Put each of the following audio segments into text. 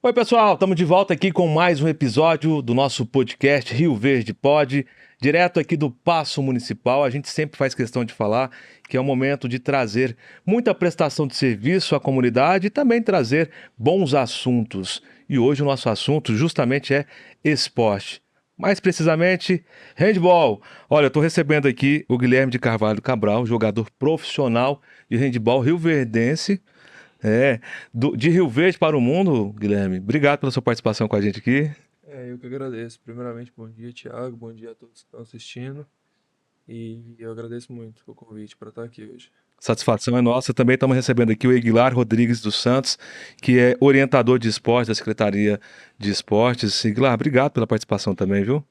Oi, pessoal, estamos de volta aqui com mais um episódio do nosso podcast Rio Verde Pod, direto aqui do Paço Municipal. A gente sempre faz questão de falar que é o momento de trazer muita prestação de serviço à comunidade e também trazer bons assuntos. E hoje o nosso assunto justamente é esporte. Mais precisamente, handball. Olha, eu estou recebendo aqui o Guilherme de Carvalho Cabral, jogador profissional de handball rioverdense. De Rio Verde para o mundo, Guilherme. Obrigado pela sua participação com a gente aqui. Eu que agradeço. Primeiramente, bom dia, Thiago. Bom dia a todos que estão assistindo. E eu agradeço muito o convite para estar aqui hoje. Satisfação é nossa. Também estamos recebendo aqui o Eguilar Rodrigues dos Santos, que é orientador de esportes da Secretaria de Esportes. Eguilar, obrigado pela participação também, viu?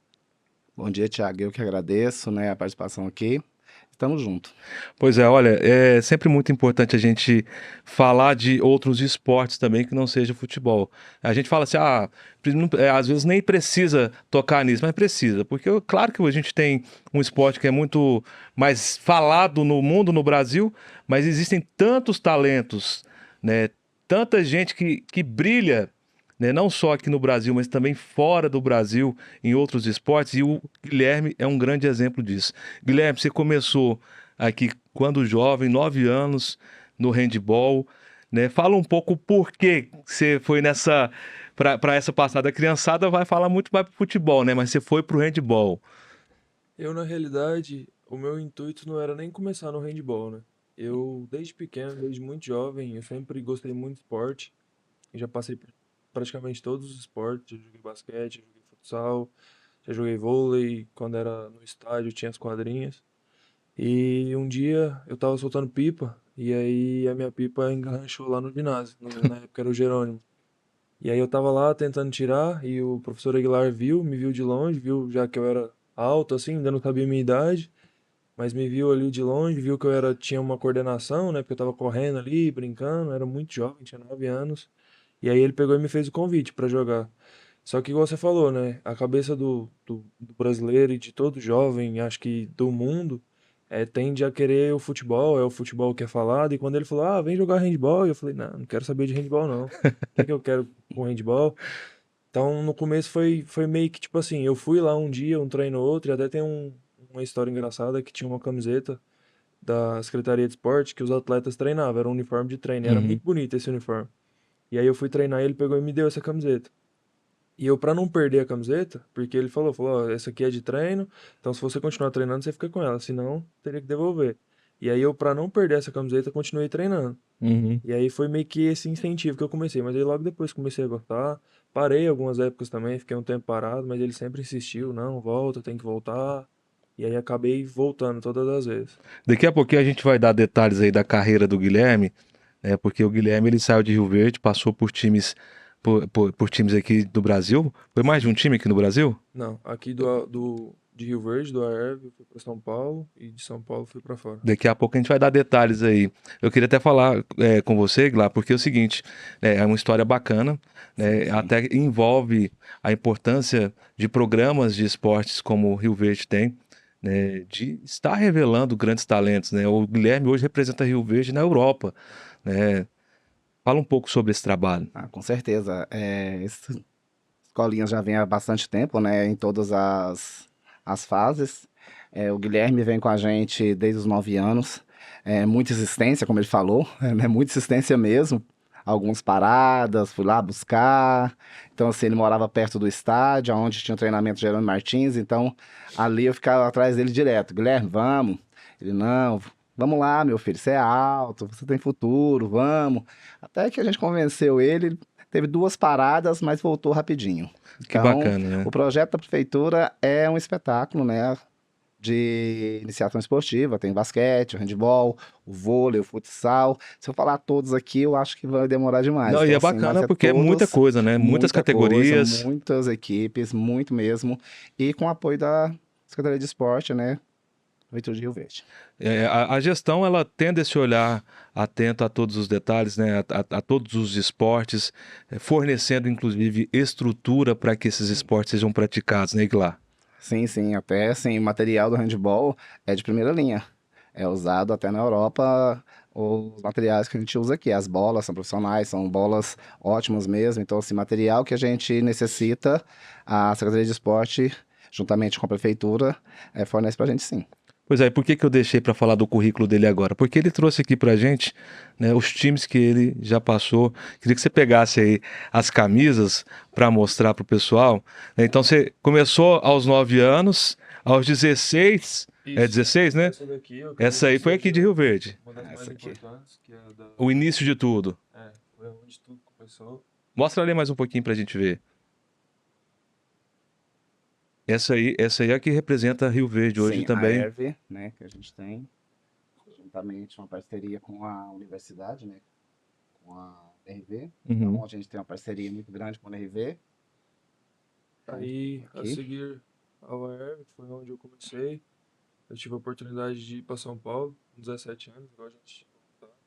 Bom dia, Thiago. Eu que agradeço, a participação aqui. Estamos juntos. Pois é, olha, é sempre muito importante a gente falar de outros esportes também que não seja futebol. A gente fala assim, às vezes nem precisa tocar nisso, mas precisa, porque claro que a gente tem um esporte que é muito mais falado no mundo, no Brasil, mas existem tantos talentos, né? Tanta gente que brilha, né, não só aqui no Brasil, mas também fora do Brasil, em outros esportes, e o Guilherme é um grande exemplo disso. Guilherme, você começou aqui quando jovem, 9 anos, no handball, né? Fala um pouco por que você foi para essa passada. A criançada vai falar muito mais pro futebol, né? Mas você foi pro handball. Na realidade, o meu intuito não era nem começar no handball, né? Eu, desde pequeno, desde muito jovem, eu sempre gostei muito de esporte. Eu já passei por praticamente todos os esportes. Eu joguei basquete, joguei futsal, já joguei vôlei. Quando era no estádio, tinha as quadrinhas. E um dia eu tava soltando pipa, e aí a minha pipa enganchou lá no ginásio. Na época era o Jerônimo. E aí eu tava lá tentando tirar, e o professor Aguilar me viu de longe, viu já que eu era alto, assim, ainda não sabia a minha idade, mas me viu ali de longe, viu que tinha uma coordenação, né, porque eu tava correndo ali, brincando, era muito jovem, tinha 9 anos. E aí ele pegou e me fez o convite pra jogar. Só que igual você falou, né, a cabeça do brasileiro e de todo jovem, acho que do mundo, tende a querer o futebol, é o futebol que é falado, e quando ele falou, vem jogar handball, eu falei, não quero saber de handball não, o que eu quero com handball? Então, no começo foi meio que tipo assim, eu fui lá um dia, um treino ou outro, e até tem uma história engraçada que tinha uma camiseta da Secretaria de Esporte que os atletas treinavam, era um uniforme de treino, e era Uhum. muito bonito esse uniforme. E aí eu fui treinar e ele pegou e me deu essa camiseta. E eu, pra não perder a camiseta, porque ele falou, ó, essa aqui é de treino, então se você continuar treinando, você fica com ela, senão teria que devolver. E aí eu, pra não perder essa camiseta, continuei treinando. Uhum. E aí foi meio que esse incentivo que eu comecei, mas aí logo depois comecei a gostar. Parei algumas épocas também, fiquei um tempo parado, mas ele sempre insistiu, não, volta, tem que voltar. E aí acabei voltando todas as vezes. Daqui a pouquinho a gente vai dar detalhes aí da carreira do Guilherme, né? Porque o Guilherme ele saiu de Rio Verde, passou por times, por times aqui do Brasil. Foi mais de um Sim. time aqui no Brasil? Não, aqui de Rio Verde, do AERV, eu fui pra São Paulo e de São Paulo fui pra fora. Daqui a pouco a gente vai dar detalhes aí. Eu queria até falar com você, Glá, porque é o seguinte, é uma história bacana, Sim, né? sim. Até envolve a importância de programas de esportes como o Rio Verde tem, né? De estar revelando grandes talentos, né? O Guilherme hoje representa Rio Verde na Europa, né? Fala um pouco sobre esse trabalho. Com certeza. Essa escolinha já vem há bastante tempo, né? Em todas as fases. O Guilherme vem com a gente desde os 9 anos. Muita insistência, como ele falou, né? Muita insistência mesmo. Algumas paradas, fui lá buscar. Então, assim, ele morava perto do estádio, onde tinha o treinamento de Jerônimo Martins. Então, ali eu ficava atrás dele direto. Guilherme, vamos. Ele, não, vamos lá, meu filho, você é alto, você tem futuro, vamos. Até que a gente convenceu ele, teve 2 paradas, mas voltou rapidinho. Que Então, bacana, né? o projeto da prefeitura é um espetáculo, né? De iniciação esportiva, tem basquete, o handball, o vôlei, o futsal. Se eu falar todos aqui, eu acho que vai demorar demais. Não, e Então, é assim, mas bacana é porque é muita todos, coisa, né? Muitas muita coisa, categorias. muitas equipes, muito mesmo. E com o apoio da Secretaria de Esporte, né? Prefeitura de Rio Verde. A gestão ela tende esse olhar atento a todos os detalhes, né, a todos os esportes, fornecendo inclusive estrutura para que esses esportes sejam praticados, né, Iglar? Sim, sim, até assim, o material do handball é de primeira linha. É usado até na Europa, os materiais que a gente usa aqui. As bolas são profissionais, são bolas ótimas mesmo. Então, assim, material que a gente necessita, a Secretaria de Esporte, juntamente com a Prefeitura, fornece pra gente sim. Pois é, por que que eu deixei para falar do currículo dele agora? Porque ele trouxe aqui pra gente, né, os times que ele já passou. Queria que você pegasse aí as camisas para mostrar pro pessoal, né? Então você começou aos 9 anos, aos 16, é Isso. 16, né? Essa daqui eu Essa aí foi aqui de Rio Verde, uma das mais Essa aqui. importantes, que é a da. o início de tudo. Foi onde tudo começou. Mostra ali mais um pouquinho pra gente ver. Essa aí é a que representa Rio Verde hoje Sim, a também. ERV, né, que a gente tem, juntamente uma parceria com a universidade, né, com a RV. Uhum. Então, a gente tem uma parceria muito grande com a RV. Aí, a Aqui. seguir ao AERV, que foi onde eu comecei. Eu tive a oportunidade de ir para São Paulo, com 17 anos, igual a gente tinha comentado.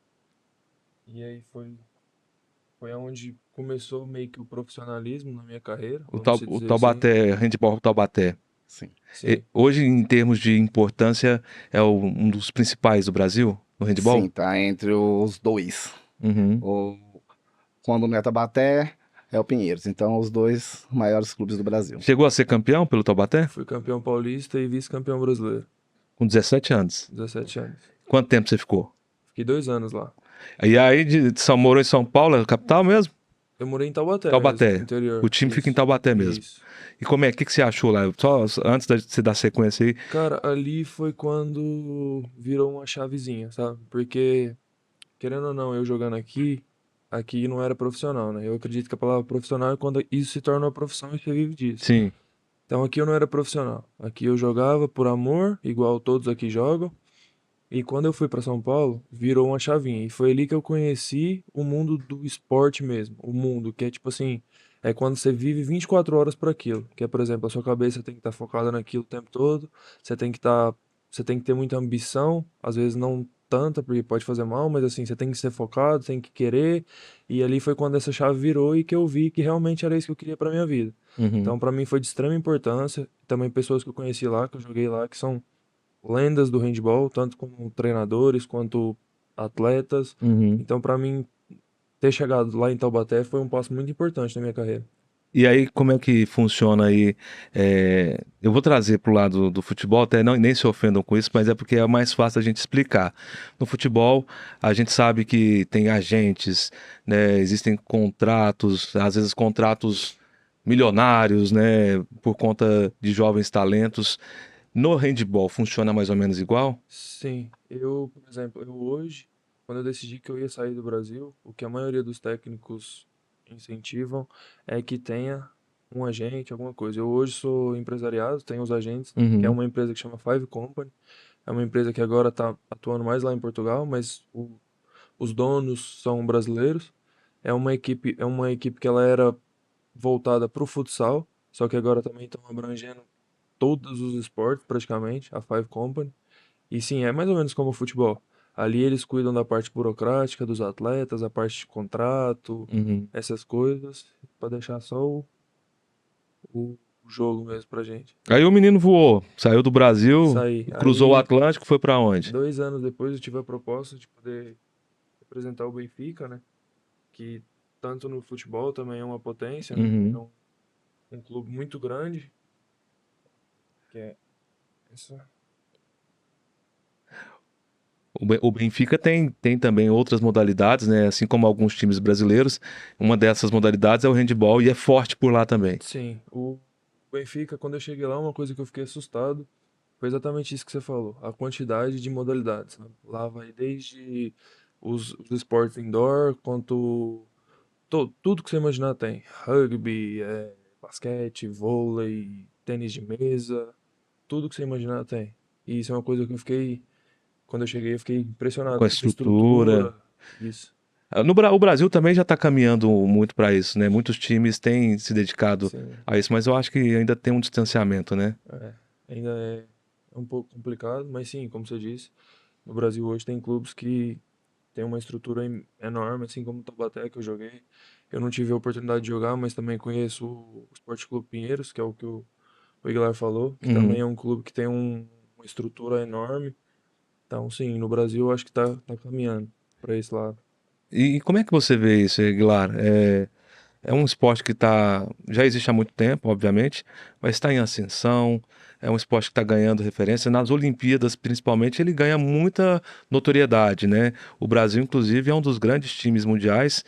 E aí foi onde começou meio que o profissionalismo na minha carreira, vamos se O dizer assim. Taubaté, handball Taubaté. Sim. Sim, Hoje, em termos de importância, é um dos principais do Brasil no handball? Sim, tá entre os dois. Uhum. Quando não é Taubaté, é o Pinheiros. Então, os dois maiores clubes do Brasil. Chegou a ser campeão pelo Taubaté? fui campeão paulista e vice-campeão brasileiro, Com 17 anos. 17 anos. Quanto tempo você ficou? Fiquei 2 anos lá. E aí, morou em São Paulo, é a capital mesmo? Eu morei em Taubaté Taubaté. mesmo, interior. O time fica em Isso, Taubaté mesmo. isso. E como é? O que que você achou lá? Só antes de você dar sequência aí. Cara, ali foi quando virou uma chavezinha, sabe? Porque, querendo ou não, eu jogando aqui não era profissional, né? Eu acredito que a palavra profissional é quando isso se torna uma profissão e você vive disso. Sim. Então aqui eu não era profissional. Aqui eu jogava por amor, igual todos aqui jogam. E quando eu fui pra São Paulo, virou uma chavinha. E foi ali que eu conheci o mundo do esporte mesmo. O mundo, que é tipo assim, é quando você vive 24 horas por aquilo. Que é, por exemplo, a sua cabeça tem que estar focada naquilo o tempo todo. Você tem que estar, você tem que ter muita ambição, às vezes não tanta, porque pode fazer mal, mas assim, você tem que ser focado, tem que querer. E ali foi quando essa chave virou e que eu vi que realmente era isso que eu queria pra minha vida. Uhum. Então, pra mim foi de extrema importância. Também pessoas que eu conheci lá, que eu joguei lá, que são lendas do handball, tanto como treinadores quanto atletas. Uhum. Então, pra mim, ter chegado lá em Taubaté foi um passo muito importante na minha carreira. E aí, como é que funciona aí? Eu vou trazer para o lado do futebol, até não, nem se ofendam com isso, mas é porque é mais fácil a gente explicar. No futebol, a gente sabe que tem agentes, né, existem contratos, às vezes contratos milionários, né, por conta de jovens talentos. No handball, funciona mais ou menos igual? Sim, eu, por exemplo, eu hoje, quando eu decidi que eu ia sair do Brasil, o que a maioria dos técnicos incentivam é que tenha um agente, alguma coisa. Eu hoje sou empresariado, tenho os agentes, que é Uhum. uma empresa que chama Five Company. É uma empresa que agora está atuando mais lá em Portugal, mas os donos são brasileiros. É uma equipe que ela era voltada para o futsal, só que agora também estão abrangendo todos os esportes praticamente, a Five Company. E sim, é mais ou menos como o futebol. Ali eles cuidam da parte burocrática dos atletas, a parte de contrato, Uhum. essas coisas, para deixar só o jogo mesmo pra gente. Aí o menino voou, saiu do Brasil, Saí. cruzou o Aí, Atlântico, foi para onde? 2 anos depois, eu tive a proposta de poder representar o Benfica, né? Que tanto no futebol também é uma potência, né? É Uhum. um clube muito grande, que é essa. O Benfica tem também outras modalidades, né? Assim como alguns times brasileiros. Uma dessas modalidades é o handball e é forte por lá também. Sim, o Benfica, quando eu cheguei lá, uma coisa que eu fiquei assustado foi exatamente isso que você falou, a quantidade de modalidades, sabe? Lá vai desde os esportes indoor, quanto tudo que você imaginar tem. Rugby, basquete, vôlei, tênis de mesa, tudo que você imaginar tem. E isso é uma coisa que eu fiquei, quando eu cheguei, eu fiquei Com impressionado a com a estrutura. estrutura, isso. O Brasil também já está caminhando muito para isso, né? Muitos times têm se dedicado Sim, a isso, mas eu acho que ainda tem um distanciamento, né? ainda é um pouco complicado, mas sim, como você disse, no Brasil hoje tem clubes que tem uma estrutura enorme, assim como o Taubaté, que eu joguei. Eu não tive a oportunidade de jogar, mas também conheço o Sport Clube Pinheiros, que é o que o Aguilar falou, que também Uhum. é um clube que tem uma estrutura enorme. Então, sim, no Brasil eu acho que tá caminhando. pra esse lado. E como é que você vê isso, Aguilar? É um esporte que já existe há muito tempo, obviamente, mas está em ascensão. É um esporte que está ganhando referência. Nas Olimpíadas, principalmente, ele ganha muita notoriedade, né? O Brasil, inclusive, é um dos grandes times mundiais.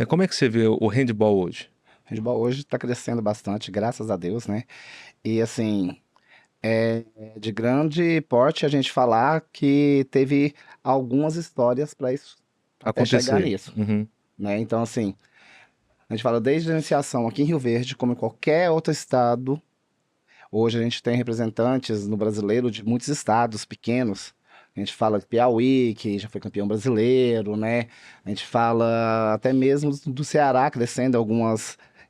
Como é que você vê o handball hoje? O handball hoje está crescendo bastante, graças a Deus, né? E assim, é de grande porte a gente falar que teve algumas histórias para isso até chegar Acontecer. nisso, Uhum. né? Então, assim, a gente fala desde a iniciação aqui em Rio Verde, como em qualquer outro estado. Hoje a gente tem representantes no brasileiro de muitos estados pequenos. A gente fala de Piauí, que já foi campeão brasileiro, né? A gente fala até mesmo do Ceará crescendo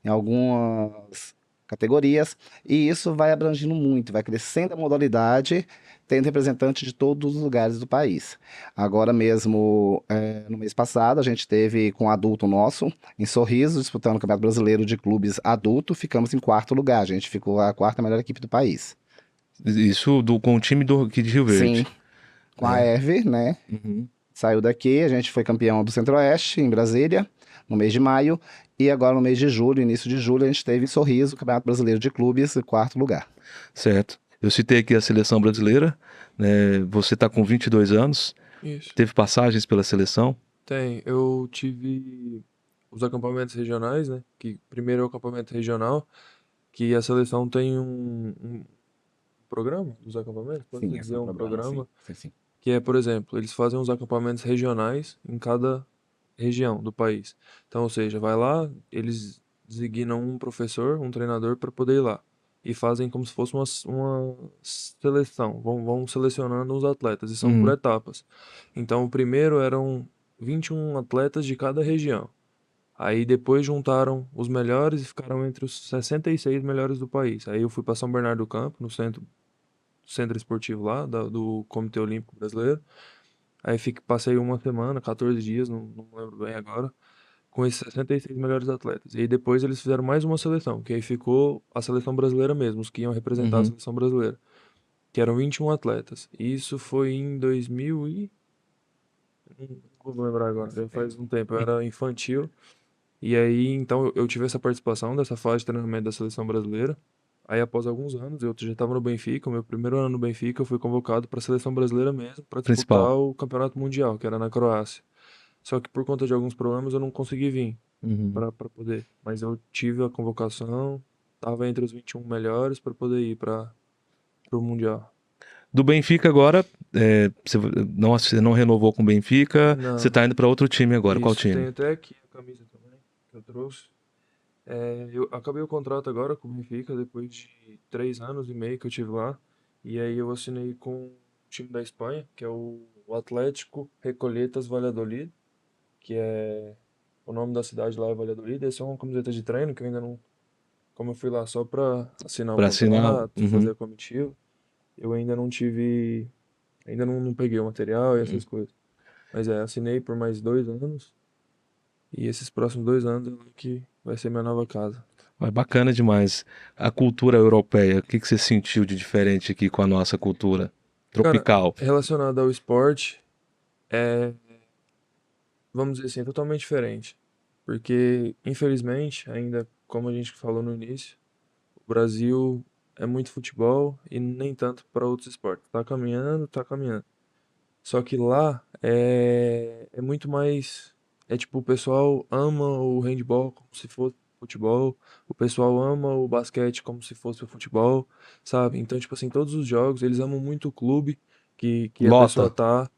em algumas categorias. E isso vai abrangindo muito, vai crescendo a modalidade, tendo representantes de todos os lugares do país. Agora mesmo, no mês passado, a gente teve com um adulto nosso, em Sorriso, disputando o Campeonato Brasileiro de Clubes Adulto, ficamos em quarto lugar. A gente ficou a quarta melhor equipe do país. Isso com o time aqui de Rio Sim, Verde. com a Herve, né? Uhum. Saiu daqui, a gente foi campeão do Centro-Oeste, em Brasília, no mês de maio. E agora, no mês de julho, início de julho, a gente teve em Sorriso, o Campeonato Brasileiro de Clubes, quarto lugar. Certo. Eu citei aqui a seleção brasileira, né? Você está com 22 anos, Isso. teve passagens pela seleção. Tem, eu tive os acampamentos regionais, né? Que primeiro é o acampamento regional, que a seleção tem um programa dos acampamentos, pode-se Sim, esse é dizer um um programa, sim. programa, Sim, sim. que é, por exemplo, eles fazem os acampamentos regionais em cada região do país. Então, ou seja, vai lá, eles designam um professor, um treinador para poder ir lá. E fazem como se fosse uma seleção. Vão selecionando os atletas e são por Uhum. etapas. Então, o primeiro eram 21 atletas de cada região. Aí depois juntaram os melhores e ficaram entre os 66 melhores do país. Aí eu fui para São Bernardo do Campo, no centro esportivo lá, do Comitê Olímpico Brasileiro. Aí passei uma semana, 14 dias, não lembro bem agora, com esses 66 melhores atletas. E aí depois eles fizeram mais uma seleção, que aí ficou a seleção brasileira mesmo, os que iam representar a Uhum. seleção brasileira, que eram 21 atletas. E isso foi em 2000 e... Não vou lembrar agora, já faz um tempo, eu era infantil. E aí, então, eu tive essa participação dessa fase de treinamento da seleção brasileira. Aí, após alguns anos, eu já estava no Benfica, o meu primeiro ano no Benfica, eu fui convocado para a seleção brasileira mesmo, para disputar Principal. o Campeonato Mundial, que era na Croácia. Só que por conta de alguns problemas eu não consegui vir Uhum. para poder. Mas eu tive a convocação, estava entre os 21 melhores para poder ir para o Mundial. Do Benfica agora, você não renovou com o Benfica, você Não, está indo para outro time agora. Qual isso. time? Tem até aqui a camisa também, que eu trouxe. Eu acabei o contrato agora com o Benfica, depois de 3 anos e meio que eu tive lá. E aí eu assinei com o time da Espanha, que é o Atlético Recolletas Valladolid, que é o nome da cidade lá é Valladolid. Essa é uma camiseta de treino que eu ainda não, como eu fui lá só pra assinar o Para assinar? contrato, fazer Uhum. a comitiva, eu ainda não tive, ainda não peguei o material e essas coisas. Mas assinei por mais 2 anos e esses próximos 2 anos é lá que vai ser minha nova casa. É bacana demais. A cultura europeia, o que que você sentiu de diferente aqui com a nossa cultura Cara, tropical? relacionado ao esporte, é, vamos dizer assim, é totalmente diferente. Porque, infelizmente, ainda como a gente falou no início, o Brasil é muito futebol e nem tanto para outros esportes. Tá caminhando, tá caminhando. Só que lá é muito mais. É tipo, o pessoal ama o handball como se fosse futebol, o pessoal ama o basquete como se fosse o futebol, sabe? Então, tipo assim, todos os jogos, eles amam muito o clube que a pessoa Lota. tá.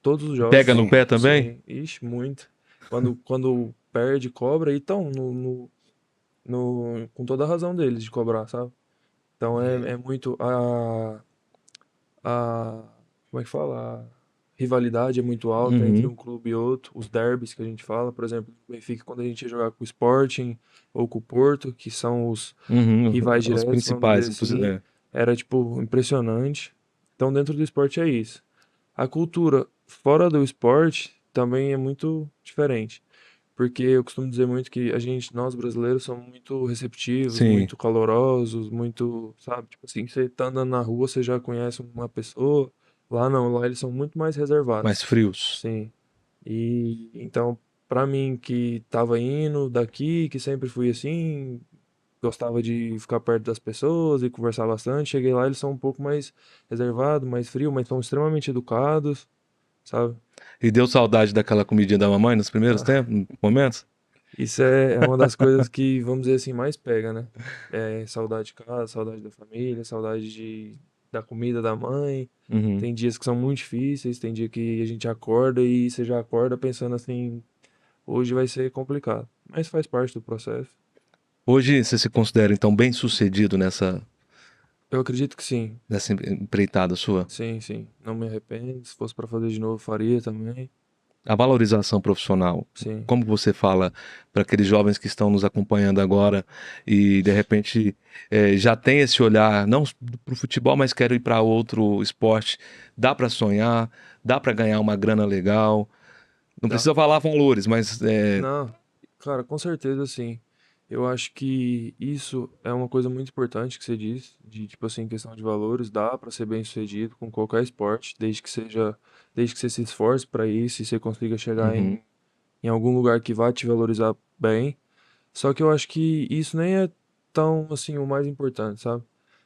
Todos os Pega jogos, no Sim. pé também? sim, ixi, muito. Quando perde, cobra, e estão com toda a razão deles de cobrar, sabe? Então é muito a como é que fala? A rivalidade é muito alta entre Uhum. um clube e outro, os derbys que a gente fala, por exemplo, o Benfica quando a gente ia jogar com o Sporting ou com o Porto, que são os Uhum. rivais Os diretos, vamos dizer principais. assim, era tipo impressionante. Então dentro do esporte é isso. A cultura fora do esporte também é muito diferente. Porque eu costumo dizer muito que nós brasileiros, somos muito receptivos, Sim, muito calorosos, muito, sabe? Tipo assim, você tá andando na rua, você já conhece uma pessoa. Lá não, lá eles são muito mais mais reservados. frios. Sim. E então, pra mim que tava indo daqui, que sempre fui assim, gostava de ficar perto das pessoas e conversar bastante, cheguei lá, eles são um pouco mais reservados, mais frios, mas são extremamente educados, sabe? E deu saudade daquela comidinha da mamãe nos primeiros Ah, tempos, momentos? isso é uma das coisas que, vamos dizer assim, mais pega, né? É saudade de casa, saudade da família, saudade da comida da mãe. Uhum. Tem dias que são muito difíceis, tem dia que a gente acorda e você já acorda pensando assim, hoje vai ser complicado. Mas faz parte do processo. Hoje você se considera então bem sucedido Eu acredito que sim. nessa empreitada sua? Sim, sim. Não me arrependo. Se fosse pra fazer de novo, faria também. A valorização profissional, Sim. como você fala para aqueles jovens que estão nos acompanhando agora e de repente já tem esse olhar, não para o futebol, mas quero ir para outro esporte, dá para sonhar, dá para ganhar uma grana legal, não Dá. precisa falar valores, mas Não, cara, com certeza sim. Eu acho que isso é uma coisa muito importante que você diz, de tipo assim, questão de valores, dá pra ser bem-sucedido com qualquer esporte, desde que você se esforce pra isso e você consiga chegar uhum, em algum lugar que vá te valorizar bem. Só que eu acho que isso nem é tão assim o mais importante, sabe?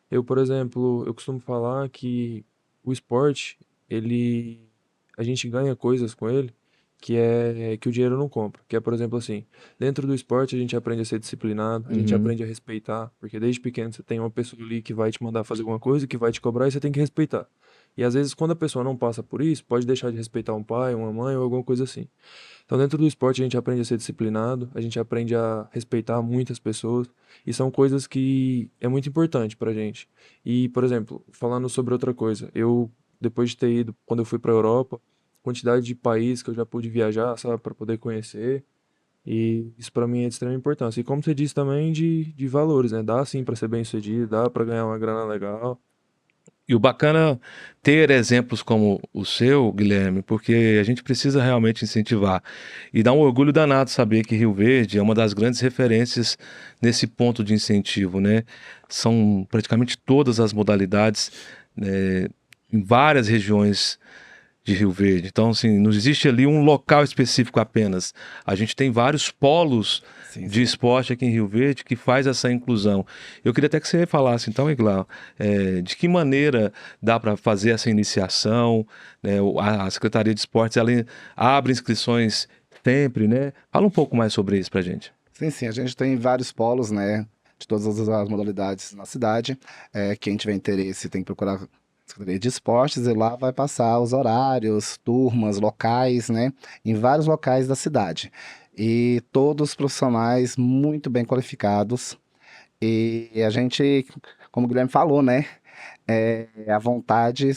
Eu, por exemplo, eu costumo falar que o esporte, ele a gente ganha coisas com ele que o dinheiro não compra. Que é, por exemplo, assim, dentro do esporte a gente aprende a ser disciplinado, a gente uhum. aprende a respeitar, porque desde pequeno você tem uma pessoa ali que vai te mandar fazer alguma coisa, que vai te cobrar e você tem que respeitar. E às vezes quando a pessoa não passa por isso, pode deixar de respeitar um pai, uma mãe ou alguma coisa assim. Então, dentro do esporte, a gente aprende a ser disciplinado, a gente aprende a respeitar muitas pessoas, e são coisas que é muito importante pra gente. E, por exemplo, falando sobre outra coisa, eu, depois de ter ido, quando eu fui pra Europa, quantidade de países que eu já pude viajar, sabe, para poder conhecer, e isso pra mim é de extrema importância. E como você disse também, de valores, né? Dá sim pra ser bem-sucedido, dá pra ganhar uma grana legal. E o bacana ter exemplos como o seu, Guilherme, porque a gente precisa realmente incentivar. E dá um orgulho danado saber que Rio Verde é uma das grandes referências nesse ponto de incentivo, né? São praticamente todas as modalidades, né, em várias regiões de Rio Verde. Então, assim, não existe ali um local específico apenas. A gente tem vários polos Sim, de sim. esporte aqui em Rio Verde que faz essa inclusão. Eu queria até que você falasse, então, Iglau, de que maneira dá para fazer essa iniciação, né? A Secretaria de Esportes, ela abre inscrições sempre, né? Fala um pouco mais sobre isso para gente. Sim, sim, a gente tem vários polos, né, de todas as modalidades na cidade. Quem tiver interesse tem que procurar a Secretaria de Esportes e lá vai passar os horários, turmas, locais, né, em vários locais da cidade. E todos profissionais muito bem qualificados. E a gente, como o Guilherme falou, né, a vontade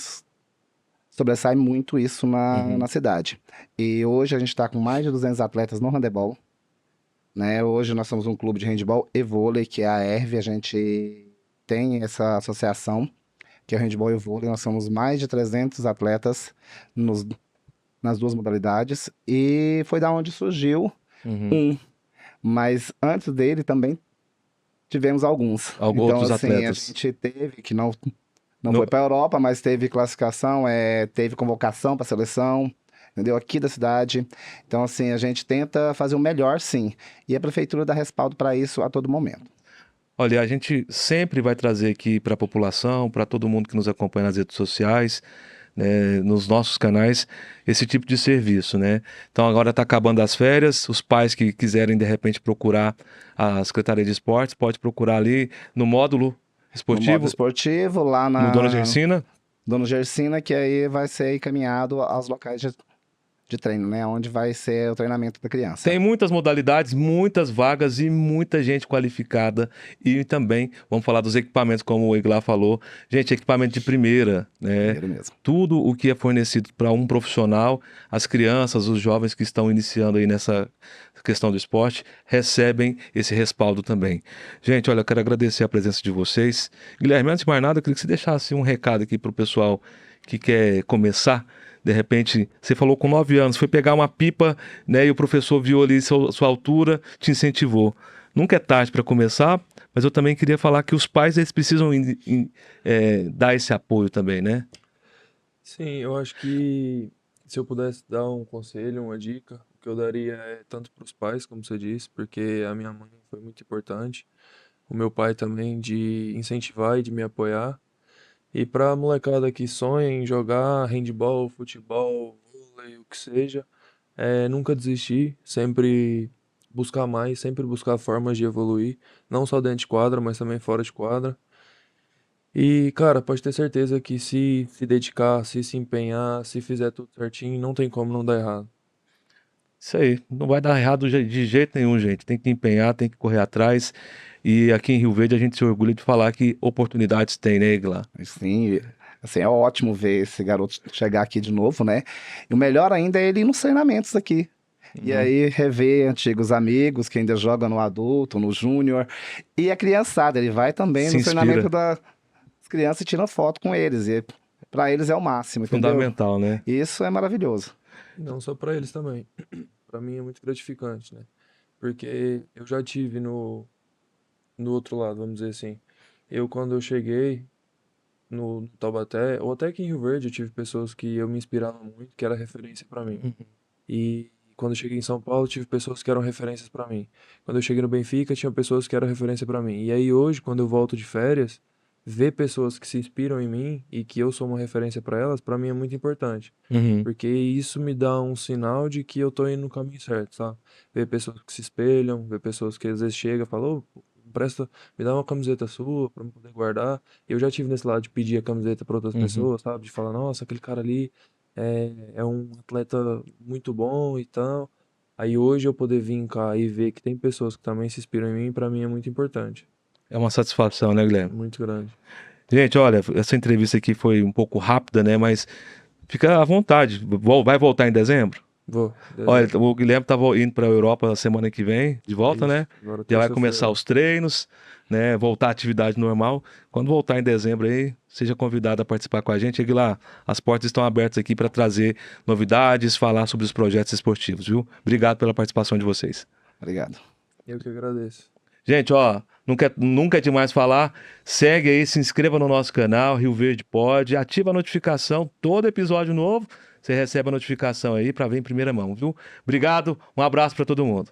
sobressai muito isso na Uhum, cidade. E hoje a gente está com mais de 200 atletas no handebol, né? Hoje nós somos um clube de handebol e vôlei, que é a ERV, a gente tem essa associação, que é o handebol e o vôlei, nós somos mais de 300 atletas nas duas modalidades, e foi da onde surgiu uhum. um, mas antes dele também tivemos alguns. Então, Outros assim, a atletas. gente teve, que não No- foi para a Europa, mas teve classificação, teve convocação para a seleção, entendeu? Aqui da cidade. Então, assim, a gente tenta fazer o melhor, sim. E a prefeitura dá respaldo para isso a todo momento. Olha, a gente sempre vai trazer aqui para a população, para todo mundo que nos acompanha nas redes sociais, né, nos nossos canais, esse tipo de serviço, né? Então agora está acabando as férias, os pais que quiserem de repente procurar a Secretaria de Esportes, pode procurar ali no módulo No modo esportivo, esportivo, lá no Dona na Gersina. Dona Gersina, que aí vai ser encaminhado aos locais de treino, né? Onde vai ser o treinamento da criança. Tem muitas modalidades, muitas vagas e muita gente qualificada. E também vamos falar dos equipamentos, como o Iglar falou. Gente, equipamento de primeira, né? Primeiro mesmo. Tudo o que é fornecido para um profissional, as crianças, os jovens que estão iniciando aí nessa questão do esporte, recebem esse respaldo também. Gente, olha, eu quero agradecer a presença de vocês. Guilherme, antes de mais nada, eu queria que você deixasse um recado aqui para o pessoal que quer começar. De repente, você falou com 9 anos, foi pegar uma pipa, né? E o professor viu ali sua altura, te incentivou. Nunca é tarde para começar, mas eu também queria falar que os pais eles precisam dar esse apoio também, né? Sim, eu acho que Se eu pudesse dar um conselho, uma dica, o que eu daria é tanto para os pais, como você disse, porque a minha mãe foi muito importante, o meu pai também, de incentivar e de me apoiar. E para a molecada que sonha em jogar handball, futebol, vôlei, o que seja, nunca desistir, sempre buscar mais, sempre buscar formas de evoluir, não só dentro de quadra, mas também fora de quadra. E, cara, pode ter certeza que se dedicar, se empenhar, se fizer tudo certinho, não tem como não dar errado. Isso aí, não vai dar errado de jeito nenhum, gente. Tem que empenhar, tem que correr atrás. E aqui em Rio Verde a gente se orgulha de falar que oportunidades tem, né, Egla? Sim, assim, é ótimo ver esse garoto chegar aqui de novo, né? E o melhor ainda é ele ir nos treinamentos aqui. E Uhum. aí rever antigos amigos que ainda jogam no adulto, no júnior. E a criançada, ele vai também Se no treinamento inspira. das crianças e tira foto com eles. E para eles é o máximo, entendeu? Fundamental, né? Isso é maravilhoso. E não só para eles também. Para mim é muito gratificante, né? Porque eu já tive no outro lado, vamos dizer assim. Quando eu cheguei no Taubaté, ou até aqui em Rio Verde, eu tive pessoas que eu me inspirava muito, que era referência para mim. E quando eu cheguei em São Paulo, tive pessoas que eram referências para mim. Quando eu cheguei no Benfica, tinha pessoas que eram referência para mim. E aí hoje, quando eu volto de férias, ver pessoas que se inspiram em mim e que eu sou uma referência para elas, para mim é muito importante. Uhum. Porque isso me dá um sinal de que eu tô indo no caminho certo, sabe? Ver pessoas que se espelham, ver pessoas que às vezes chegam e falam, ô, empresta, me dá uma camiseta sua pra eu poder guardar. Eu já tive nesse lado de pedir a camiseta para outras Uhum. pessoas, sabe? De falar, nossa, aquele cara ali é um atleta muito bom e tal. Aí hoje eu poder vir cá e ver que tem pessoas que também se inspiram em mim, pra mim é muito importante. É uma satisfação, né, Guilherme? Muito grande. Gente, olha, essa entrevista aqui foi um pouco rápida, né? Mas fica à vontade. Vai voltar em dezembro? Vou, Olha, dezembro. o Guilherme estava indo para a Europa na semana que vem, de volta, Isso. né? Agora Já vai começar terça-feira. os treinos, né? Voltar à atividade normal. Quando voltar em dezembro aí, seja convidado a participar com a gente. Aguilar, as portas estão abertas aqui para trazer novidades, falar sobre os projetos esportivos, viu? Obrigado pela participação de vocês. Obrigado. Eu que agradeço. Gente, ó, nunca é demais falar. Segue aí, se inscreva no nosso canal, Rio Verde Pod, ativa a notificação, todo episódio novo, você recebe a notificação aí para ver em primeira mão, viu? Obrigado, um abraço para todo mundo.